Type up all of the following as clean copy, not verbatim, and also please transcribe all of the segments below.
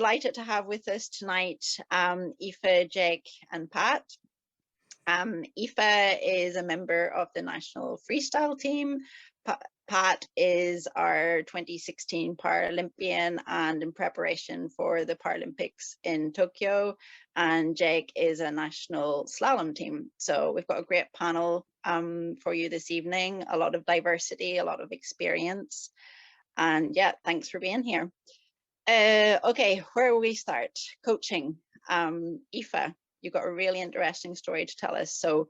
delighted to have with us tonight Aoife, Jake, and Pat. Aoife is a member of the national freestyle team. Pat is our 2016 Paralympian and in preparation for the Paralympics in Tokyo. And Jake is a national slalom team. So we've got a great panel for you this evening, a lot of diversity, a lot of experience. And yeah, thanks for being here. Okay, where will we start? Coaching. Aoife, you've got a really interesting story to tell us. So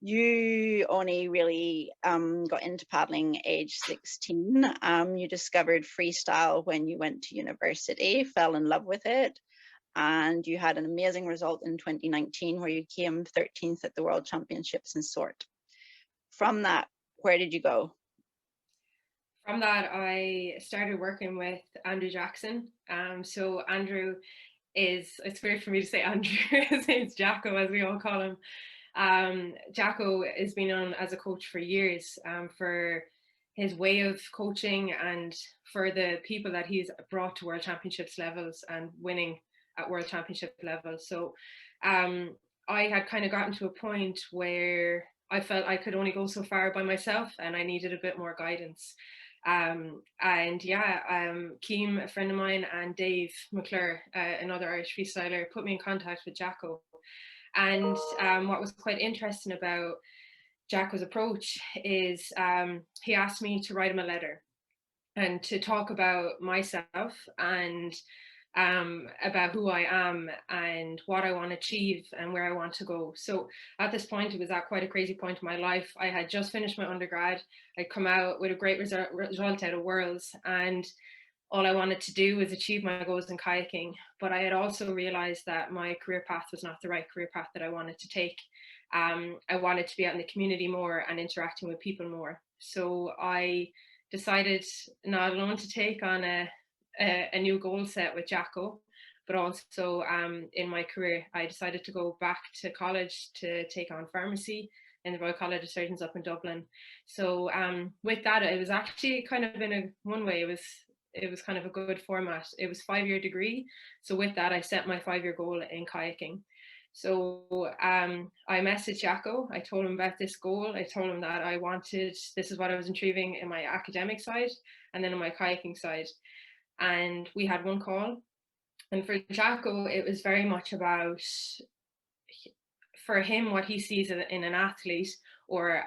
you only really got into paddling age 16. You discovered freestyle when you went to university, fell in love with it, and you had an amazing result in 2019 where you came 13th at the World Championships in Sort. From that, where did you go? From that, I started working with Andrew Jackson. So Andrew it's weird for me to say Andrew, his name's Jacko, as we all call him. Jacko has been on as a coach for years, for his way of coaching and for the people that he's brought to World Championships levels and winning at World Championship levels. So I had kind of gotten to a point where I felt I could only go so far by myself and I needed a bit more guidance. Keem, a friend of mine, and Dave McClure, another Irish freestyler, put me in contact with Jacko. And what was quite interesting about Jacko's approach is he asked me to write him a letter and to talk about myself and about who I am and what I want to achieve and where I want to go. So at this point, it was at quite a crazy point in my life. I had just finished my undergrad. I'd come out with a great result out of Worlds, and all I wanted to do was achieve my goals in kayaking. But I had also realized that my career path was not the right career path that I wanted to take. I wanted to be out in the community more and interacting with people more. So I decided not alone to take on a new goal set with Jacko, but also in my career, I decided to go back to college to take on pharmacy in the Royal College of Surgeons up in Dublin. So with that, it was actually kind of one way, it was kind of a good format. It was a 5-year degree. So with that, I set my 5-year goal in kayaking. So I messaged Jacko. I told him about this goal. I told him that this is what I was achieving in my academic side and then on my kayaking side. And we had one call. And for Jacko, it was very much about, for him, what he sees in an athlete or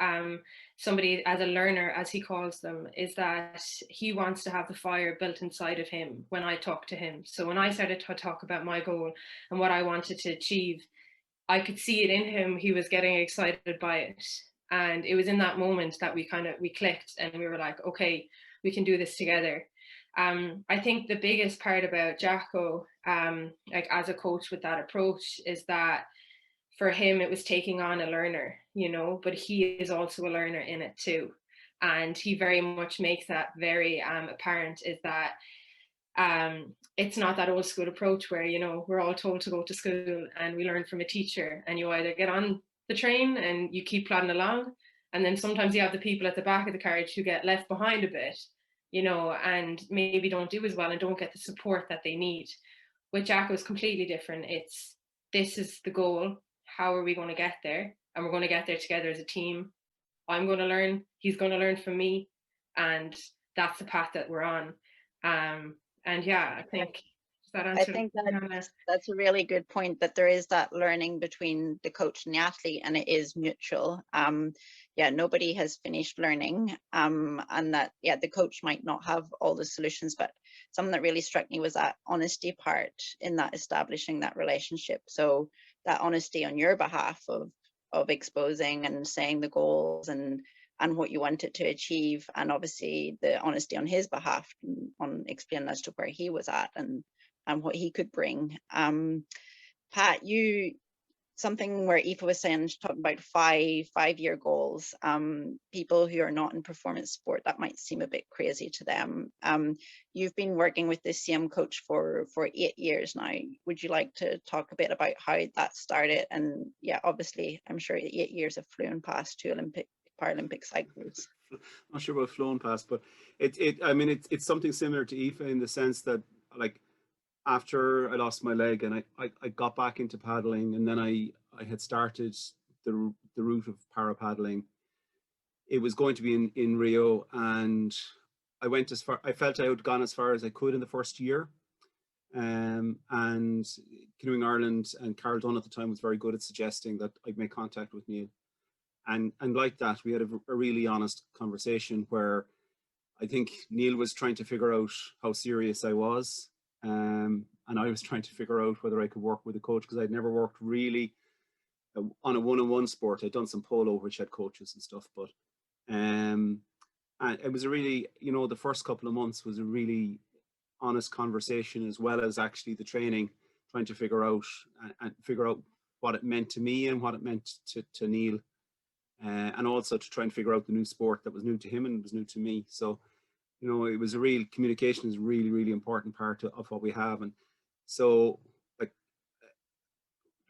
somebody as a learner, as he calls them, is that he wants to have the fire built inside of him when I talk to him. So when I started to talk about my goal and what I wanted to achieve, I could see it in him. He was getting excited by it. And it was in that moment that we clicked and we were like, okay, we can do this together. I think the biggest part about Jacko, like as a coach with that approach, is that for him it was taking on a learner, but he is also a learner in it too. And he very much makes that very apparent, is that it's not that old school approach where, we're all told to go to school and we learn from a teacher, and you either get on the train and you keep plodding along, and then sometimes you have the people at the back of the carriage who get left behind a bit, and maybe don't do as well and don't get the support that they need. With Jacko is completely different. This is the goal. How are we going to get there? And we're going to get there together as a team. I'm going to learn. He's going to learn from me. And that's the path that we're on. And yeah, I think that's a really good point, that there is that learning between the coach and the athlete, and it is mutual. Nobody has finished learning, and that the coach might not have all the solutions, but something that really struck me was that honesty part in that establishing that relationship. So that honesty on your behalf of exposing and saying the goals and what you wanted to achieve, and obviously the honesty on his behalf on explaining as to where he was at and what he could bring. Pat, something where Aoife was saying, she talked about 5-year goals. People who are not in performance sport, that might seem a bit crazy to them. You've been working with the same coach for 8 years now. Would you like to talk a bit about how that started? And obviously, I'm sure 8 years have flown past to Paralympic cycles. I'm not sure about flown past, but it's something similar to Aoife in the sense that, like, after I lost my leg and I got back into paddling, and then I had started the route of para paddling. It was going to be in Rio, and I went as far. I felt I had gone as far as I could in the first year. And Canoeing Ireland and Carol Dunn at the time was very good at suggesting that I'd make contact with Neil. And like that, we had a really honest conversation where I think Neil was trying to figure out how serious I was. And I was trying to figure out whether I could work with a coach, because I'd never worked really on a one-on-one sport. I'd done some polo, which had coaches and stuff, but and it was a really, the first couple of months was a really honest conversation, as well as actually the training, trying to figure out what it meant to me and what it meant to Neil, and also to try and figure out the new sport that was new to him and was new to me. So, it was a real, communication is a really, really important part of what we have. And so, like,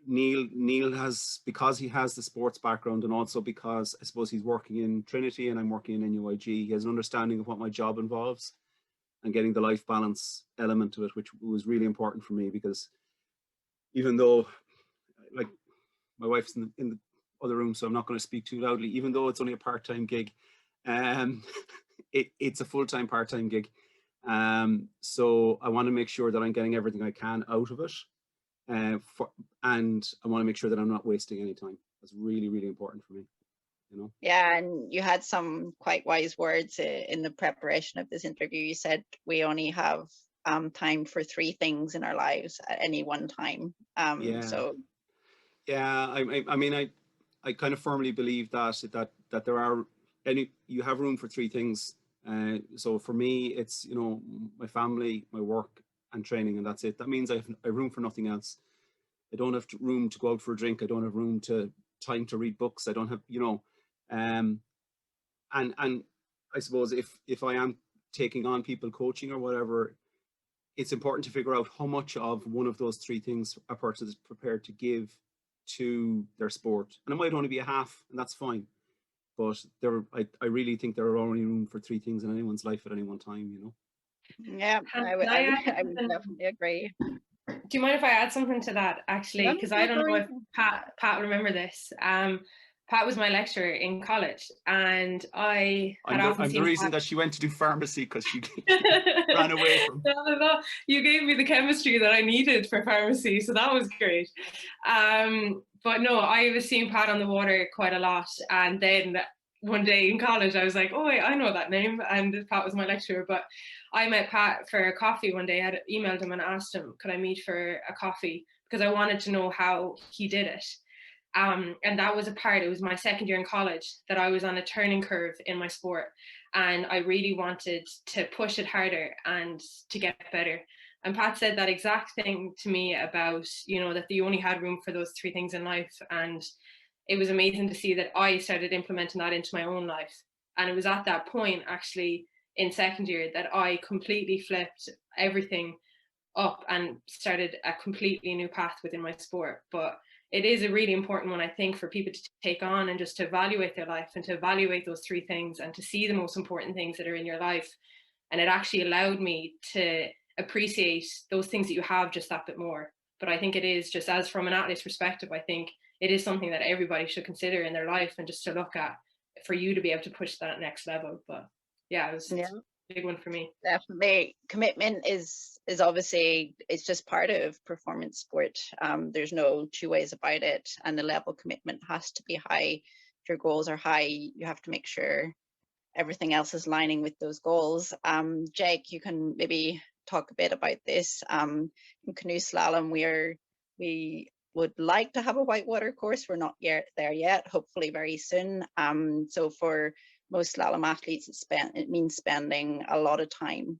Neil has, because he has the sports background, and also because I suppose he's working in Trinity and I'm working in NUIG, he has an understanding of what my job involves and getting the life balance element to it, which was really important for me, because even though, like, my wife's in the other room, so I'm not going to speak too loudly, even though it's only a part-time gig, it's a full-time part-time gig. So I want to make sure that I'm getting everything I can out of it. And I want to make sure that I'm not wasting any time. That's really, really important for me. Yeah, and you had some quite wise words in the preparation of this interview. You said we only have time for 3 things in our lives at any one time. Yeah. So yeah, I mean, I kind of firmly believe that there are you have room for 3 things. So for me, it's my family, my work, and training, and that's it. That means I have room for nothing else. I don't have room to go out for a drink. I don't have time to read books. I don't have and I suppose if I am taking on people coaching or whatever, it's important to figure out how much of one of those 3 things a person is prepared to give to their sport. And it might only be a half, and that's fine. But I really think there are only room for 3 things in anyone's life at any one time, Yeah, I would definitely agree. Do you mind if I add something to that, actually? Because I don't know if Pat remember this. Pat was my lecturer in college, and I'm the reason that she went to do pharmacy, because she ran away from. No. You gave me the chemistry that I needed for pharmacy, so that was great. But no, I was seeing Pat on the water quite a lot, and then one day in college I was like, oh wait, I know that name, and Pat was my lecturer. But I met Pat for a coffee one day. I had emailed him and asked him, could I meet for a coffee, because I wanted to know how he did it. And that was it was my second year in college that I was on a turning curve in my sport, and I really wanted to push it harder and to get better. And Pat said that exact thing to me about, that you only had room for those 3 things in life. And it was amazing to see that I started implementing that into my own life. And it was at that point, actually, in second year, that I completely flipped everything up and started a completely new path within my sport. But it is a really important one, I think, for people to take on and just to evaluate their life and to evaluate those 3 things and to see the most important things that are in your life. And it actually allowed me to appreciate those things that you have just that bit more. But I think it is just, as from an athlete's perspective, I think it is something that everybody should consider in their life and just to look at for you to be able to push that next level. But yeah, it was a big one for me. Definitely. Commitment is obviously, it's just part of performance sport. There's no 2 ways about it, and the level of commitment has to be high. If your goals are high, you have to make sure everything else is lining with those goals. Jake, you can maybe talk a bit about this. In canoe slalom, we would like to have a whitewater course. We're not there yet, hopefully very soon. So for most slalom athletes, it means spending a lot of time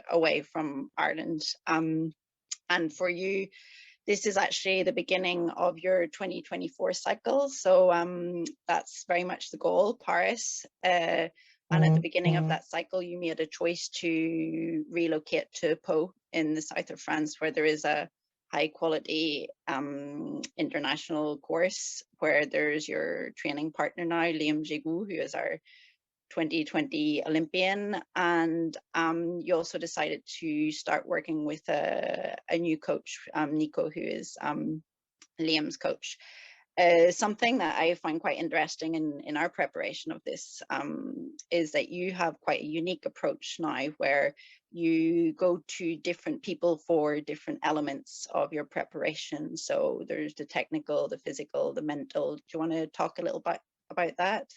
away from Ireland. And for you, this is actually the beginning of your 2024 cycle. So that's very much the goal, Paris. And at the beginning of that cycle, you made a choice to relocate to Pau in the south of France, where there is a high quality international course where there's your training partner now, Liam Jigou, who is our 2020 Olympian, and you also decided to start working with a new coach, Nico, who is Liam's coach. Something that I find quite interesting in our preparation of this is that you have quite a unique approach now, where you go to different people for different elements of your preparation. So there's the technical, the physical, the mental. Do you want to talk a little bit about that?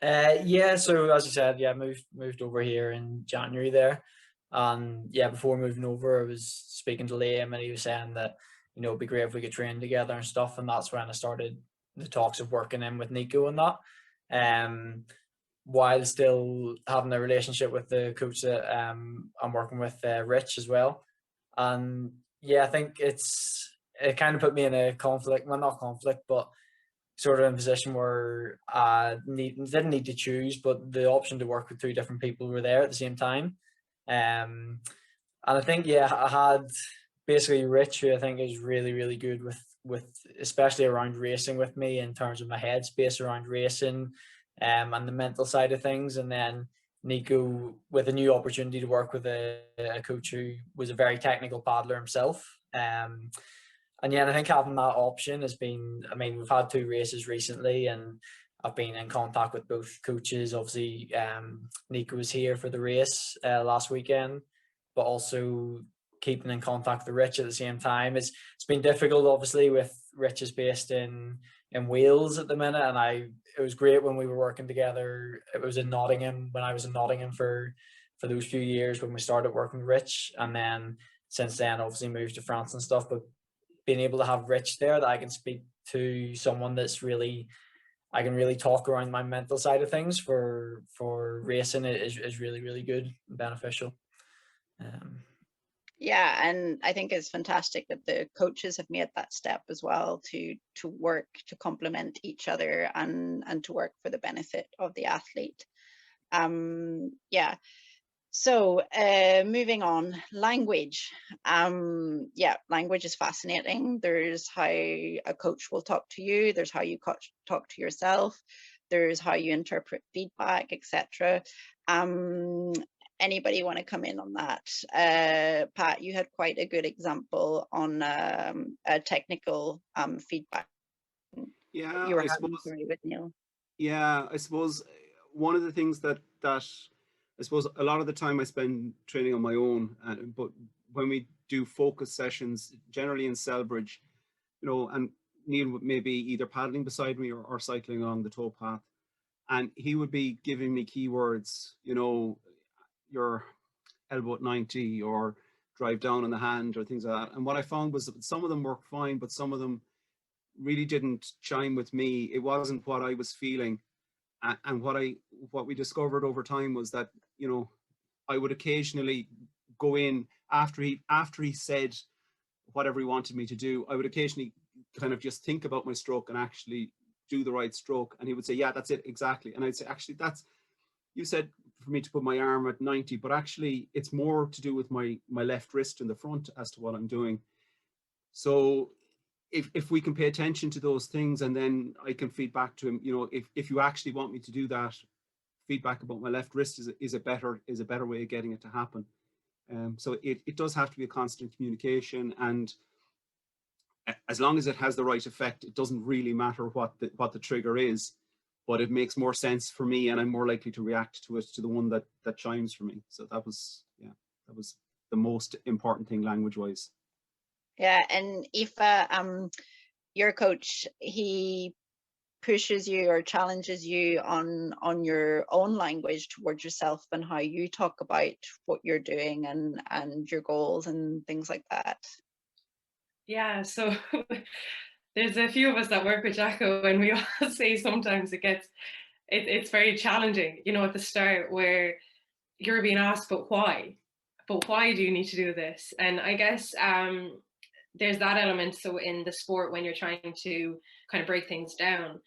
Yeah, so as you said, yeah, moved over here in January there. Yeah, before moving over, I was speaking to Liam, and he was saying that, you know, it'd be great if we could train together and stuff. And that's when I started the talks of working in with Nico and that. While still having a relationship with the coach that I'm working with, Rich, as well. And yeah, I think it kind of put me in a conflict, well, not conflict, but sort of in a position where I didn't need to choose, but the option to work with two different people were there at the same time. And I think, yeah, I had basically Rich, who I think is really, really good with especially around racing with me, in terms of my headspace around racing, and the mental side of things. And then Nico, with a new opportunity to work with a coach who was a very technical paddler himself. And yeah, I think having that option has been, I mean, we've had 2 races recently, and I've been in contact with both coaches. Obviously, Nico was here for the race last weekend, but also keeping in contact with Rich at the same time. It's been difficult, obviously, with Rich is based in Wales at the minute, and it was great when we were working together. It was in Nottingham, when I was in Nottingham for those few years when we started working with Rich, and then since then obviously moved to France and stuff. But being able to have Rich there, that I can speak to someone that's really, I can really talk around my mental side of things for racing, is really, really good and beneficial. Yeah, and I think it's fantastic that the coaches have made that step as well, to work to complement each other and to work for the benefit of the athlete. Yeah. So moving on, language. Yeah, language is fascinating. There's how a coach will talk to you. There's how you talk to yourself. There's how you interpret feedback, etc. Anybody want to come in on that? Pat, you had quite a good example on a technical feedback. Yeah, You were I having suppose. with Neil. Yeah, I suppose one of the things that I suppose a lot of the time I spend training on my own, but when we do focus sessions, generally in Selbridge, you know, and Neil would maybe either paddling beside me or cycling along the towpath, and he would be giving me keywords, you know, your elbow at 90 or drive down on the hand or things like that. And what I found was that some of them worked fine, but some of them really didn't chime with me. It wasn't what I was feeling. And what we discovered over time was that, you know, I would occasionally go in after he said whatever he wanted me to do. I would occasionally kind of just think about my stroke and actually do the right stroke. And he would say, yeah, that's it, exactly. And I'd say, actually, you said for me to put my arm at 90, but actually it's more to do with my left wrist in the front as to what I'm doing. So if we can pay attention to those things, and then I can feed back to him, you know, if you actually want me to do that, feedback about my left wrist is a better way of getting it to happen. So it does have to be a constant communication, and as long as it has the right effect, it doesn't really matter what the trigger is, but it makes more sense for me, and I'm more likely to react to it, to the one that chimes for me. So that was the most important thing, language wise. Yeah, and if your coach, he pushes you or challenges you on your own language towards yourself and how you talk about what you're doing and your goals and things like that. Yeah, so there's a few of us that work with Jacko, and we all say sometimes it's very challenging, you know, at the start, where you're being asked, but why do you need to do this? And I guess there's that element. So in the sport, when you're trying to kind of break things down,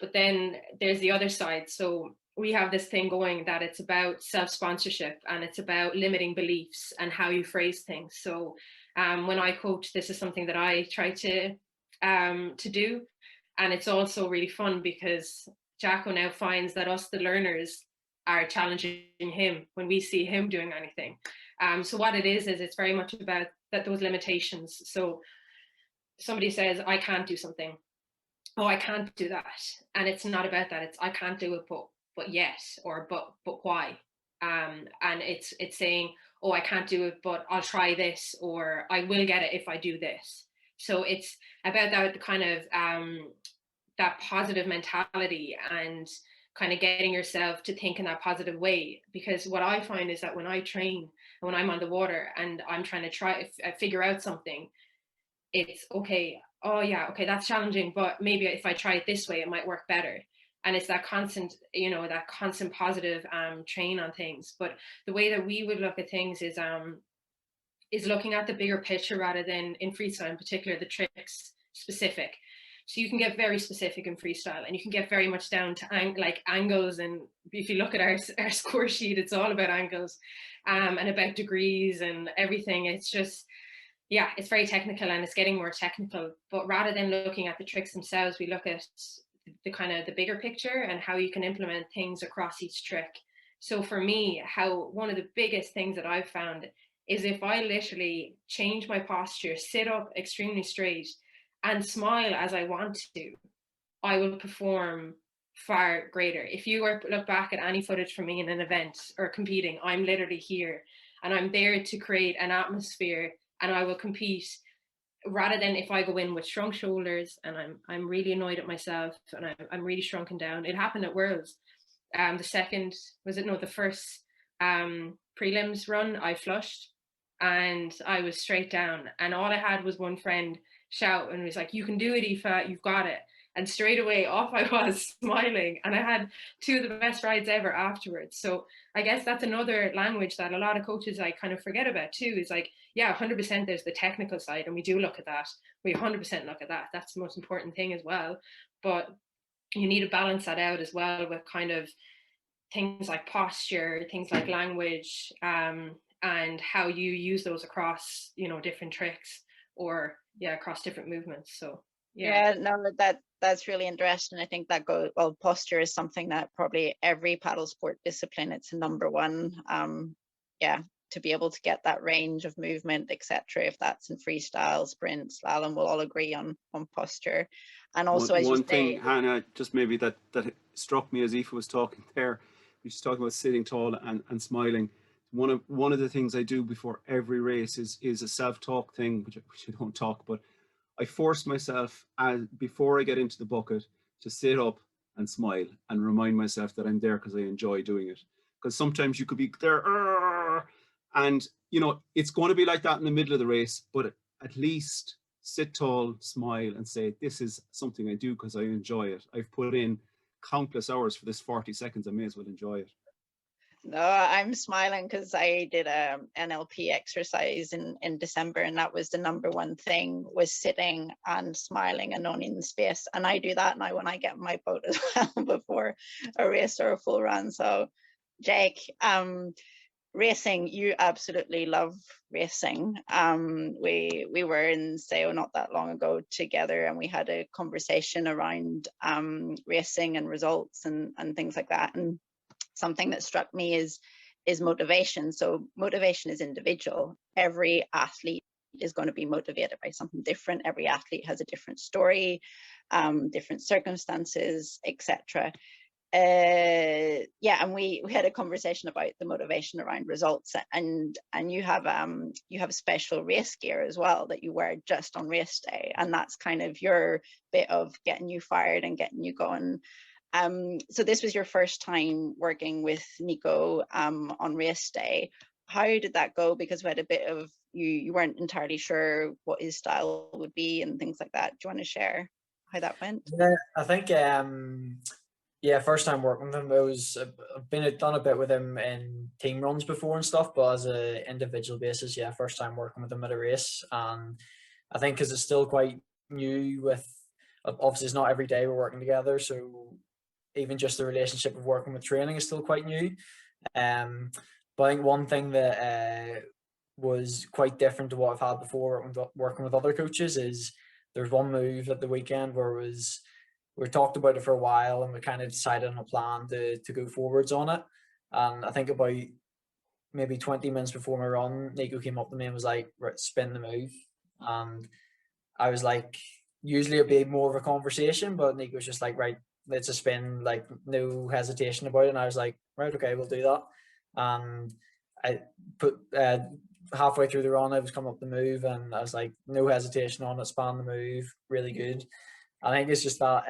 but then there's the other side. So we have this thing going that it's about self-sponsorship, and it's about limiting beliefs and how you phrase things. So when I coach, this is something that I try to do. And it's also really fun because Jacko now finds that us, the learners, are challenging him when we see him doing anything. So what it is it's very much about those limitations. So somebody says, I can't do something. Oh, I can't do that. And it's not about that. It's I can't do it, but yes, or but why? And it's saying, oh, I can't do it, but I'll try this, or I will get it if I do this. So it's about that kind of that positive mentality, and kind of getting yourself to think in that positive way. Because what I find is that when I train and when I'm on the water and I'm trying to figure out something, it's okay, oh yeah, okay, that's challenging, but maybe if I try it this way, it might work better. And it's that constant, that constant positive train on things. But the way that we would look at things is looking at the bigger picture rather than in freestyle in particular, the tricks specific. So you can get very specific in freestyle, and you can get very much down to angles. And if you look at our score sheet, it's all about angles and about degrees and everything. It's just, yeah, it's very technical, and it's getting more technical. But rather than looking at the tricks themselves, we look at the kind of the bigger picture and how you can implement things across each trick. So for me, one of the biggest things that I've found is if I literally change my posture, sit up extremely straight, and smile as I want to, I will perform far greater. If you look back at any footage from me in an event or competing, I'm literally here and I'm there to create an atmosphere, and I will compete, rather than if I go in with shrunk shoulders and I'm really annoyed at myself and I'm really shrunken down. It happened at Worlds. The first prelims run, I flushed and I was straight down, and all I had was one friend shout and was like, "You can do it, Aoife, you've got it." And straight away off I was smiling, and I had two of the best rides ever afterwards. So I guess that's another language that a lot of coaches I kind of forget about too, is like, yeah, 100% there's the technical side, and we do look at that. We 100% look at that. That's the most important thing as well. But you need to balance that out as well with kind of things like posture, things like language, and how you use those across, different tricks, or across different movements. So no, that's really interesting. I think that posture is something that probably every paddle sport discipline, it's a number one. To be able to get that range of movement, etc. If that's in freestyle, sprint, slalom, we'll all agree on posture. And also, as one thing, Hannah, just maybe that struck me as Aoife was talking there. She's talking about sitting tall and smiling. One of the things I do before every race is a self-talk thing, which I don't talk, but I force myself before I get into the bucket to sit up and smile and remind myself that I'm there because I enjoy doing it. Because sometimes you could be there, and it's going to be like that in the middle of the race, but at least sit tall, smile, and say, this is something I do because I enjoy it. I've put in countless hours for this 40 seconds. I may as well enjoy it. No, I'm smiling because I did a NLP exercise in December, and that was the number one thing, was sitting and smiling and owning the space. And I do that now when I get in my boat as well before a race or a full run. So Jake, racing, you absolutely love racing. We were in SEO not that long ago together, and we had a conversation around racing and results and things like that. And something that struck me is motivation. So motivation is individual. Every athlete is going to be motivated by something different. Every athlete has a different story, different circumstances, etc. And we had a conversation about the motivation around results, and you have special race gear as well that you wear just on race day, and that's kind of your bit of getting you fired and getting you going. So this was your first time working with Nico on race day. How did that go? Because we had a bit of, you weren't entirely sure what his style would be and things like that. Do you want to share how that went? Yeah, I think first time working with him, I've done a bit with him in team runs before and stuff, but as an individual basis, first time working with him at a race. And I think because it's still quite new, obviously it's not every day we're working together, so even just the relationship of working with training is still quite new. But I think one thing that was quite different to what I've had before working with other coaches is there's one move at the weekend where it was we talked about it for a while, and we kind of decided on a plan to go forwards on it. And I think about maybe 20 minutes before my run, Nico came up to me and was like, right, spin the move. And I was like, usually it'd be more of a conversation, but Nico was just like, right, it's a spin, like no hesitation about it. And I was like, right, okay, we'll do that. And I put halfway through the run, I was coming up the move, and I was like, no hesitation on it, span the move, really good. I think it's just that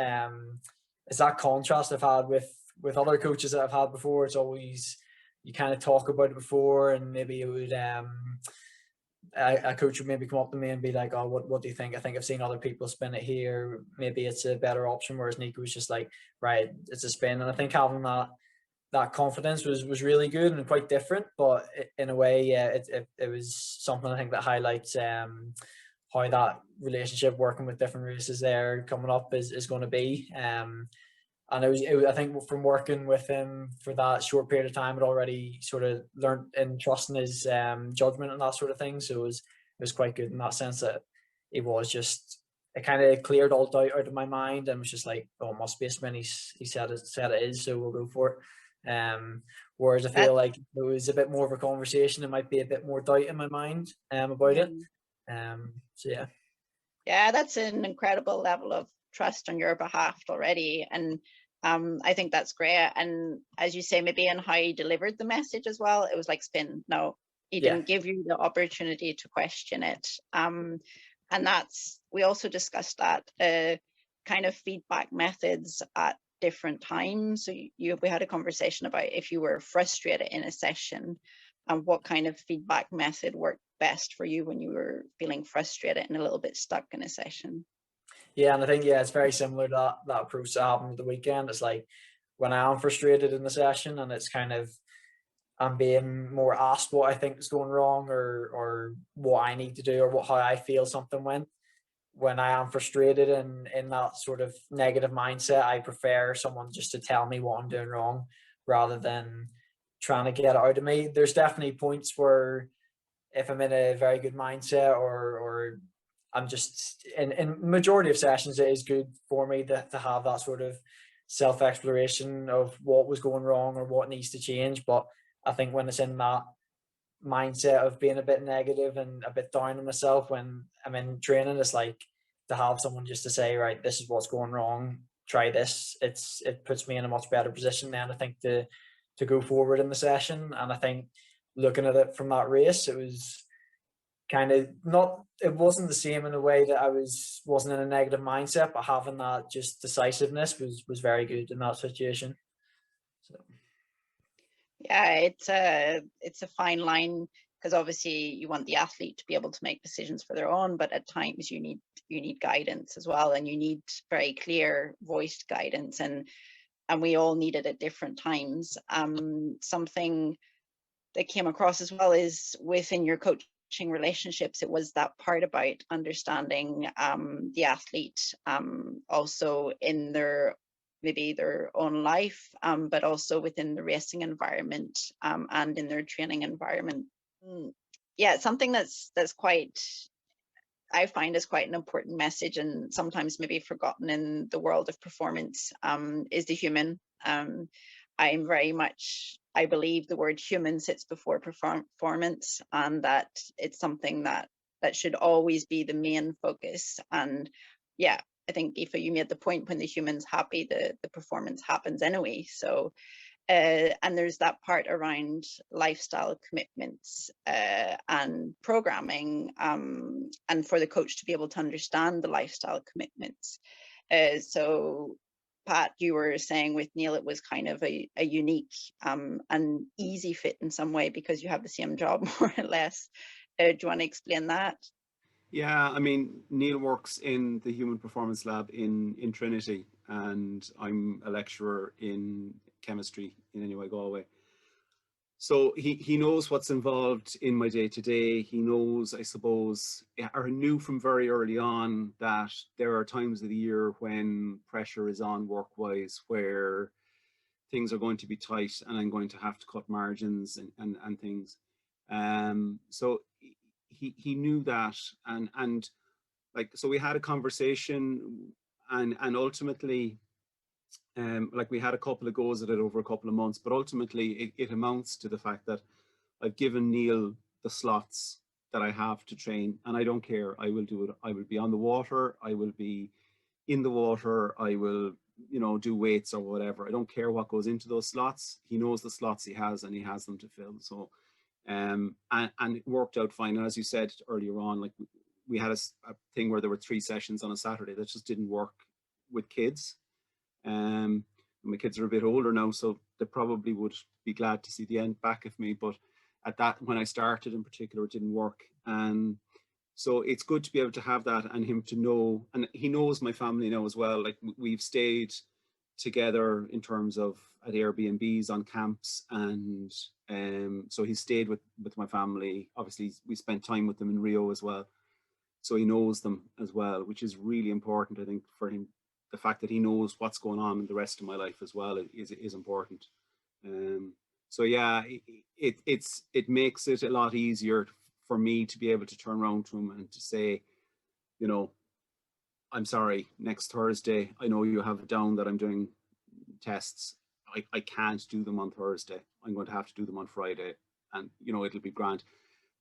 it's that contrast I've had with other coaches that I've had before. It's always, you kind of talk about it before, and maybe it would a coach would maybe come up to me and be like, oh, what do you think? I think I've seen other people spin it here. Maybe it's a better option. Whereas Nico was just like, right, it's a spin. And I think having that confidence was really good and quite different. But in a way, yeah, it was something I think that highlights how that relationship working with different races there coming up is going to be. And I think from working with him for that short period of time, I'd already sort of learned and trusting his judgment and that sort of thing. So it was quite good in that sense that it kind of cleared all doubt out of my mind and was just like, oh, it must be a spin. He said it is, so we'll go for it. Whereas I feel like it was a bit more of a conversation, it might be a bit more doubt in my mind about it. So yeah. Yeah, that's an incredible level of trust on your behalf already. And I think that's great. And as you say, maybe in how you delivered the message as well, it was like spin. No, he didn't give you the opportunity to question it. And we also discussed that kind of feedback methods at different times. So we had a conversation about if you were frustrated in a session and what kind of feedback method worked best for you when you were feeling frustrated and a little bit stuck in a session. Yeah, and I think, it's very similar to that approach that happened at the weekend. It's like when I am frustrated in the session and it's kind of, I'm being more asked what I think is going wrong or what I need to do or how I feel something went. When I am frustrated and in that sort of negative mindset, I prefer someone just to tell me what I'm doing wrong rather than trying to get it out of me. There's definitely points where if I'm in a very good mindset or I'm just in majority of sessions, it is good for me to have that sort of self-exploration of what was going wrong or what needs to change. But I think when it's in that mindset of being a bit negative and a bit down on myself when I'm in training, it's like to have someone just to say, right, this is what's going wrong, try this. It puts me in a much better position then, I think, to go forward in the session. And I think looking at it from that race, it was kind of it wasn't the same in a way that I wasn't in a negative mindset, but having that just decisiveness was very good in that situation. So yeah, it's a fine line because obviously you want the athlete to be able to make decisions for their own, but at times you need guidance as well, and you need very clear voiced guidance, and we all need it at different times. Something that came across as well is within your coaching relationships, it was that part about understanding the athlete also in their own life, but also within the racing environment and in their training environment. Yeah, something that's quite, I find, is quite an important message and sometimes maybe forgotten in the world of performance is the human. I'm very much, I believe the word human sits before performance, and that it's something that should always be the main focus. And yeah, I think Aoife, you made the point, when the human's happy, the performance happens anyway. So and there's that part around lifestyle commitments and programming, and for the coach to be able to understand the lifestyle commitments. So Pat, you were saying with Neil, it was kind of a unique and easy fit in some way because you have the same job more or less. Do you want to explain that? Yeah, I mean, Neil works in the Human Performance Lab in Trinity, and I'm a lecturer in chemistry in NUI Galway. So he knows what's involved in my day-to-day. He knows, I suppose, or knew from very early on that there are times of the year when pressure is on work-wise, where things are going to be tight and I'm going to have to cut margins and things. So he knew that, and like, so we had a conversation, and ultimately, like we had a couple of goes at it over a couple of months, but ultimately it amounts to the fact that I've given Neil the slots that I have to train, and I don't care. I will do it. I will be on the water. I will be in the water. I will, do weights or whatever. I don't care what goes into those slots. He knows the slots he has, and he has them to fill. So, and it worked out fine. And as you said earlier on, like we had a thing where there were 3 sessions on a Saturday that just didn't work with kids. My kids are a bit older now, so they probably would be glad to see the end back of me. But at that, when I started in particular, it didn't work. And so it's good to be able to have that, and him to know, and he knows my family now as well. Like we've stayed together in terms of at Airbnbs on camps, and so he stayed with my family. Obviously, we spent time with them in Rio as well, so he knows them as well, which is really important, I think, for him. The fact that he knows what's going on in the rest of my life as well is important. So yeah, it makes it a lot easier for me to be able to turn around to him and to say, I'm sorry, next Thursday, I know you have it down that I'm doing tests. I can't do them on Thursday. I'm going to have to do them on Friday, and it'll be grand.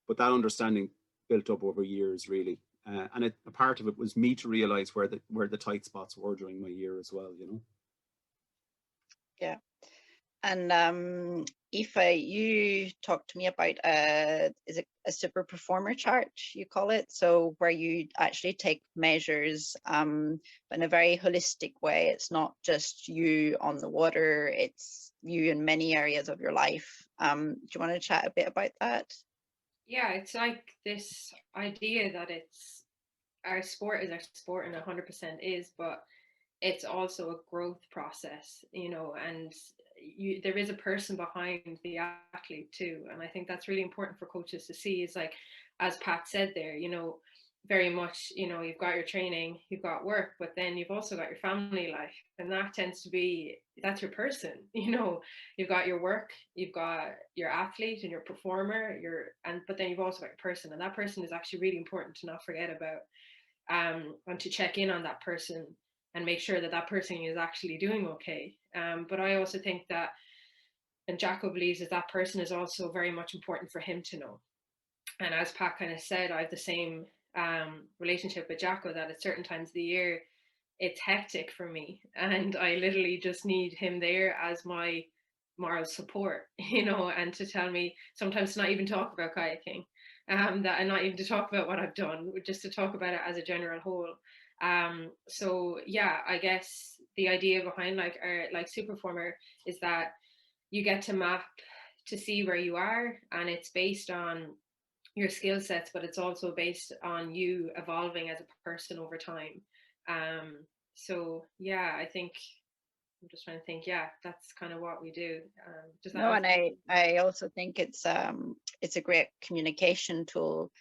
But that understanding built up over years, really. And a part of it was me to realize where the tight spots were during my year as well, Yeah. And Aoife, you talked to me about is it a super performer chart, you call it? So where you actually take measures but in a very holistic way. It's not just you on the water, it's you in many areas of your life. Do you want to chat a bit about that? Yeah, it's like this idea that it's our sport is our sport, and 100% is, but it's also a growth process, and there is a person behind the athlete too. And I think that's really important for coaches to see, is like, as Pat said there, very much, you've got your training, you've got work, but then you've also got your family life. And that tends to be, that's your person, you've got your work, you've got your athlete and your performer, but then you've also got your person. And that person is actually really important to not forget about, and to check in on that person and make sure that that person is actually doing okay. But I also think that, and Jacko believes, that person is also very much important for him to know. And as Pat kind of said, I have the same relationship with Jacko, that at certain times of the year, it's hectic for me. And I literally just need him there as my moral support, and to tell me, sometimes to not even talk about kayaking, that, and not even to talk about what I've done, just to talk about it as a general whole. So yeah, I guess the idea behind like Superformer is that you get to map to see where you are, and it's based on your skill sets, but it's also based on you evolving as a person over time. So yeah, I'm just trying to think. Yeah, that's kind of what we do. No, and I also think it's a great communication tool,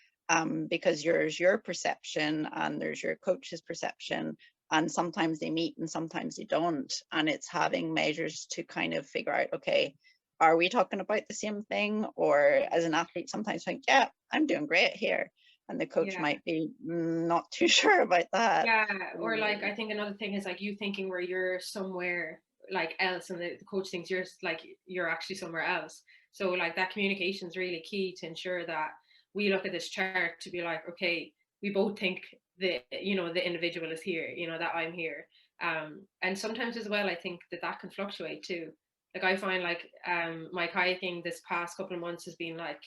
because there's your perception and there's your coach's perception, and sometimes they meet and sometimes they don't, and it's having measures to kind of figure out, okay, are we talking about the same thing? Or as an athlete, sometimes think, yeah, I'm doing great here, and the coach might be not too sure about that. Yeah, or like, I think another thing is like you thinking where you're somewhere like else, and the coach thinks you're actually somewhere else. So like that communication is really key to ensure that we look at this chart to be like, okay, we both think the individual is here, that I'm here. And sometimes as well, I think that can fluctuate too. Like I find like my kayaking this past couple of months has been like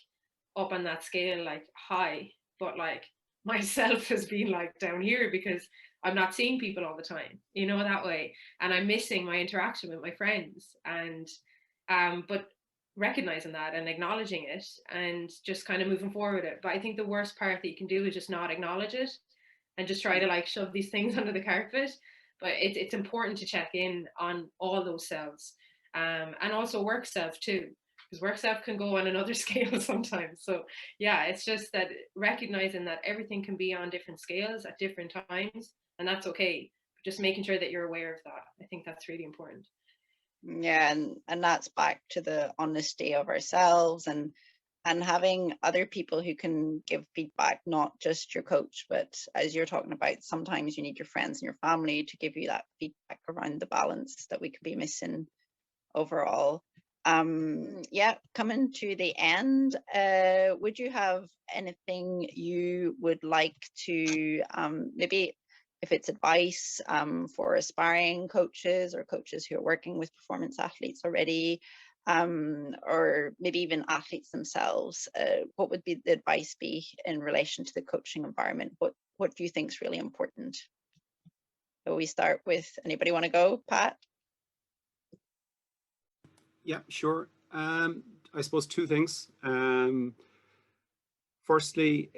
up on that scale, like high, but like myself has been like down here because I'm not seeing people all the time, that way. And I'm missing my interaction with my friends. And but recognizing that and acknowledging it and just kind of moving forward with it. But I think the worst part that you can do is just not acknowledge it and just try to like shove these things under the carpet. But it's important to check in on all those selves, and also work self too, because work self can go on another scale sometimes. So yeah, it's just that recognizing that everything can be on different scales at different times, and that's okay. Just making sure that you're aware of that. I think that's really important. Yeah, and that's back to the honesty of ourselves, and and having other people who can give feedback, not just your coach, but as you're talking about, sometimes you need your friends and your family to give you that feedback around the balance that we could be missing overall. Yeah, coming to the end, would you have anything you would like to maybe, if it's advice for aspiring coaches or coaches who are working with performance athletes already, or maybe even athletes themselves, what would be the advice be in relation to the coaching environment? What do you think is really important? So we start with, anybody want to go, Pat? Yeah, sure. I suppose two things. Firstly,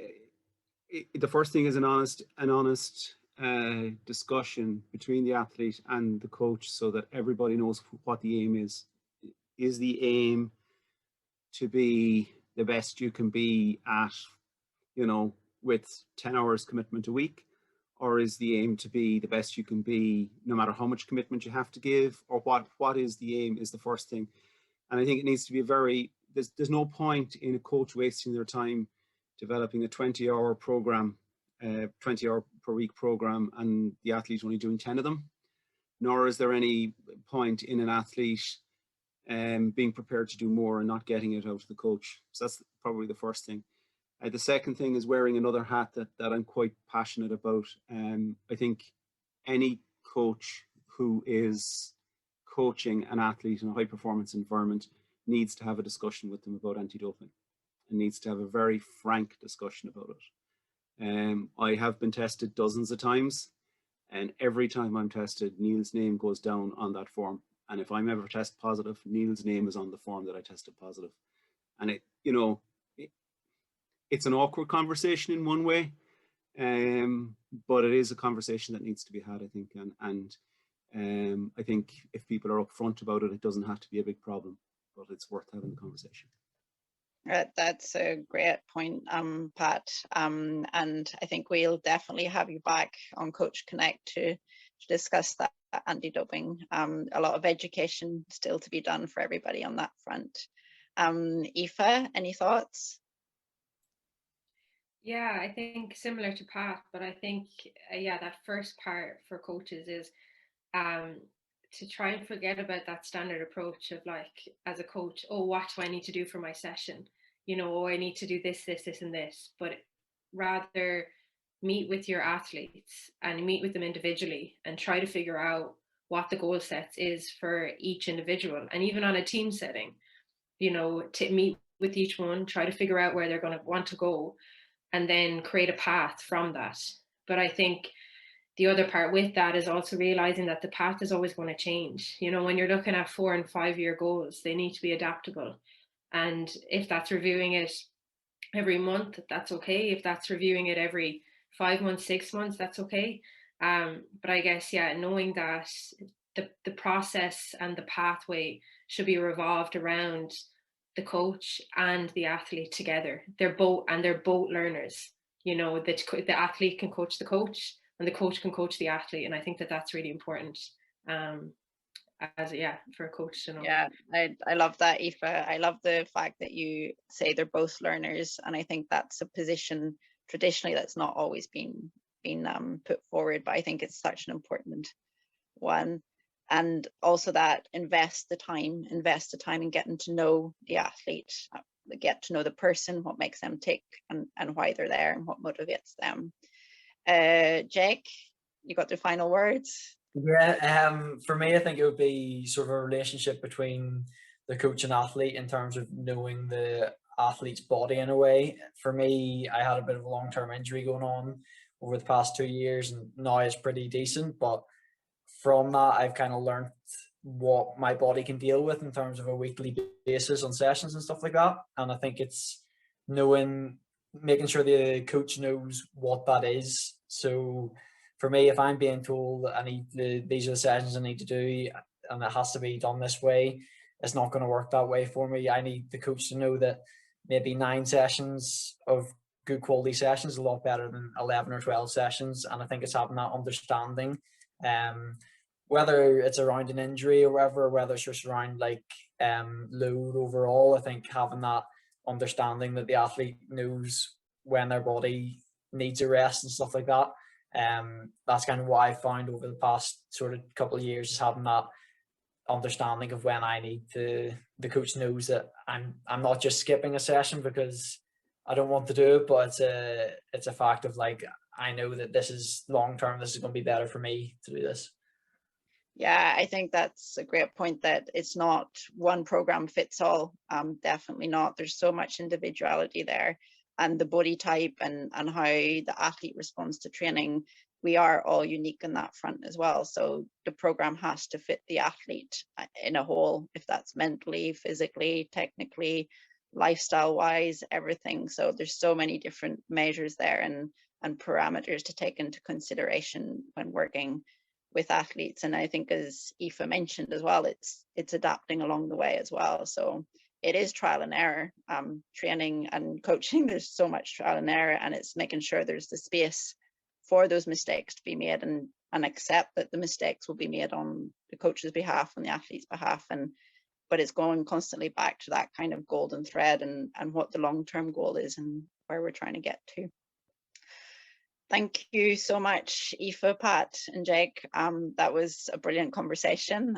the first thing is an honest discussion between the athlete and the coach, so that everybody knows what the aim is. Is the aim to be the best you can be at, with 10 hours commitment a week? Or is the aim to be the best you can be no matter how much commitment you have to give? Or what is the aim is the first thing. And I think it needs to be there's no point in a coach wasting their time developing a 20-hour program, 20-hour per week program, and the athlete only doing 10 of them. Nor is there any point in an athlete being prepared to do more and not getting it out of the coach. So that's probably the first thing. The second thing is wearing another hat that I'm quite passionate about. I think any coach who is coaching an athlete in a high performance environment needs to have a discussion with them about anti-doping, and needs to have a very frank discussion about it. I have been tested dozens of times, and every time I'm tested, Neil's name goes down on that form. And if I'm ever tested positive, Neil's name is on the form that I tested positive. And it's an awkward conversation in one way, but it is a conversation that needs to be had, I think. And I think if people are upfront about it, it doesn't have to be a big problem, but it's worth having the conversation. That's a great point, Pat. And I think we'll definitely have you back on Coach Connect to discuss that anti-doping. A lot of education still to be done for everybody on that front. Aoife, any thoughts? Yeah, I think similar to Pat, but I think, yeah, that first part for coaches is to try and forget about that standard approach of, like, as a coach, oh, what do I need to do for my session? Oh, I need to do this, this, this, and this. But rather meet with your athletes and meet with them individually and try to figure out what the goal sets is for each individual. And even on a team setting, to meet with each one, try to figure out where they're going to want to go, and then create a path from that. But I think the other part with that is also realizing that the path is always going to change. When you're looking at 4 and 5 year goals, they need to be adaptable. And if that's reviewing it every month, that's okay. If that's reviewing it every 5 months, 6 months, that's okay. But I guess, yeah, knowing that the process and the pathway should be revolved around the coach and the athlete together. They're both learners. The athlete can coach the coach, and the coach can coach the athlete. And I think that that's really important. For a coach to know. Yeah, I love that, Aoife. I love the fact that you say they're both learners, and I think that's a position traditionally that's not always been put forward, but I think it's such an important one. And also that invest the time in getting to know the athlete, get to know the person, what makes them tick, and why they're there and what motivates them. Jake, you got the final words? Yeah, for me, I think it would be sort of a relationship between the coach and athlete in terms of knowing the athlete's body in a way. For me, I had a bit of a long-term injury going on over the past 2 years, and now it's pretty decent. But from that, I've kind of learned what my body can deal with in terms of a weekly basis on sessions and stuff like that. And I think it's making sure the coach knows what that is. So for me, if I'm being told that these are the sessions I need to do, and it has to be done this way, it's not going to work that way for me. I need the coach to know that maybe 9 sessions of good quality sessions is a lot better than 11 or 12 sessions. And I think it's having that understanding, whether it's around an injury or whether it's just around load overall. I think having that understanding that the athlete knows when their body needs a rest and stuff like that. That's kind of what I found over the past sort of couple of years, is having that understanding of when I need to. The coach knows that I'm not just skipping a session because I don't want to do it, but it's a fact of like, I know that this is long term, this is going to be better for me to do this. Yeah, I think that's a great point, that it's not one program fits all. Definitely not. There's so much individuality there, and the body type and how the athlete responds to training. We are all unique in that front as well. So the program has to fit the athlete in a whole, if that's mentally, physically, technically, lifestyle wise, everything. So there's so many different measures there and parameters to take into consideration when working with athletes. And I think, as Aoife mentioned as well, it's adapting along the way as well. So it is trial and error. Training and coaching, there's so much trial and error, and it's making sure there's the space for those mistakes to be made, and accept that the mistakes will be made on the coach's behalf, on the athlete's behalf. But it's going constantly back to that kind of golden thread and what the long-term goal is and where we're trying to get to. Thank you so much, Aoife, Pat, and Jake. That was a brilliant conversation.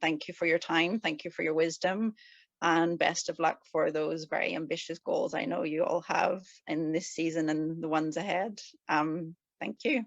Thank you for your time. Thank you for your wisdom, and best of luck for those very ambitious goals I know you all have in this season and the ones ahead. Thank you.